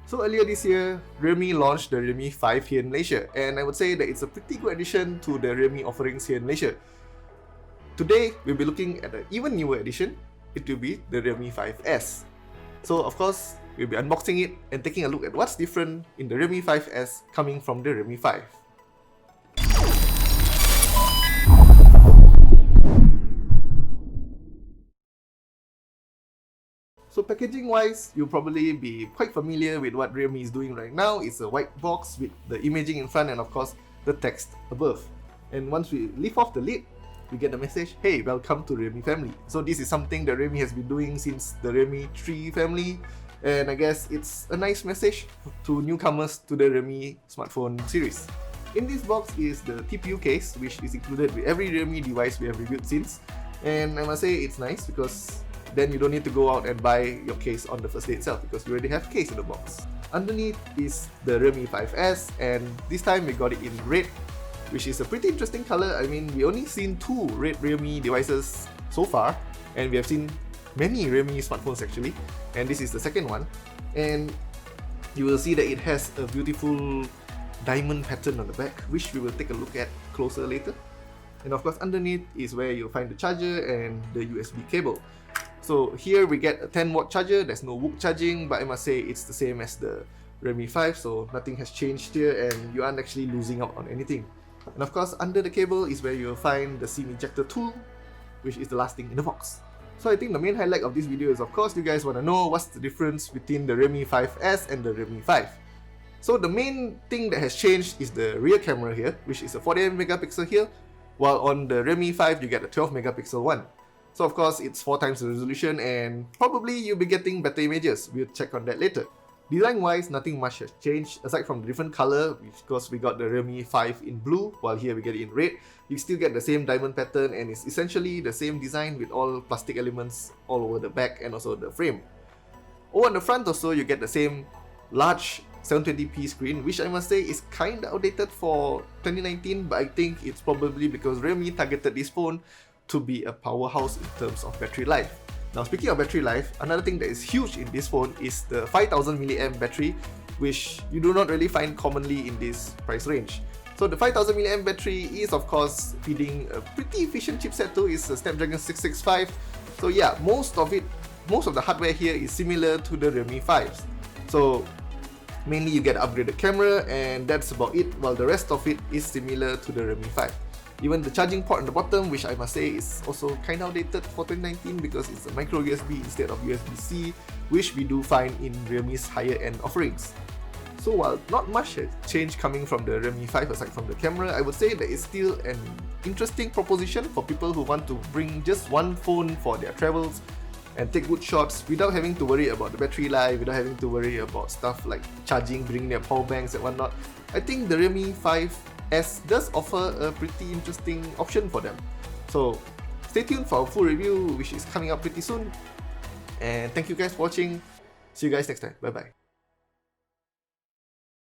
So earlier this year, Realme launched the Realme 5 here in Malaysia, and I would say that it's a pretty good addition to the Realme offerings here in Malaysia. Today, we'll be looking at an even newer edition. It will be the Realme 5S. So of course, we'll be unboxing it and taking a look at what's different in the Realme 5S coming from the Realme 5. So packaging wise, you'll probably be quite familiar with what Realme is doing right now. It's a white box with the imaging in front and of course the text above. And once we lift off the lid, we get the message, hey, welcome to Realme family. So this is something that Realme has been doing since the Realme 3 family, and I guess it's a nice message to newcomers to the Realme smartphone series. In this box is the TPU case, which is included with every Realme device we have reviewed since, and I must say it's nice because then you don't need to go out and buy your case on the first day itself because you already have case in the box. Underneath is the Realme 5S, and this time we got it in red, which is a pretty interesting color. I mean, we only seen 2 red Realme devices so far, and we have seen many Realme smartphones actually, and this is the second one. And you will see that it has a beautiful diamond pattern on the back, which we will take a look at closer later. And of course, underneath is where you'll find the charger and the USB cable. So here we get a 10-watt charger. There's no WOOC charging, but I must say it's the same as the Realme 5, so nothing has changed here and you aren't actually losing out on anything. And of course, under the cable is where you'll find the SIM ejector tool, which is the last thing in the box. So I think the main highlight of this video is, of course, you guys want to know what's the difference between the Realme 5S and the Realme 5. So the main thing that has changed is the rear camera here, which is a 48 megapixel here, while on the Realme 5 you get a 12 megapixel one. So of course, it's 4 times the resolution and probably you'll be getting better images. We'll check on that later. Design-wise, nothing much has changed aside from the different color, because we got the Realme 5 in blue, while here we get it in red. You still get the same diamond pattern and it's essentially the same design with all plastic elements all over the back and also the frame. Over on the front also, you get the same large 720p screen, which I must say is kinda outdated for 2019, but I think it's probably because Realme targeted this phone to be a powerhouse in terms of battery life. Now speaking of battery life, another thing that is huge in this phone is the 5000 mAh battery, which you do not really find commonly in this price range. So the 5000 mAh battery is of course feeding a pretty efficient chipset too. It's a Snapdragon 665. So yeah, most of the hardware here is similar to the Realme 5s. So mainly you get an upgraded camera and that's about it, while the rest of it is similar to the Realme 5. Even the charging port on the bottom, which I must say is also kind of outdated for 2019 because it's a micro USB instead of USB-C, which we do find in Realme's higher end offerings. So while not much has changed coming from the Realme 5 aside from the camera, I would say that it's still an interesting proposition for people who want to bring just one phone for their travels and take good shots without having to worry about the battery life, without having to worry about stuff like charging, bringing their power banks and whatnot. I think the Realme 5S does offer a pretty interesting option for them. So stay tuned for a full review, which is coming up pretty soon. And thank you guys for watching. See you guys next time. Bye bye.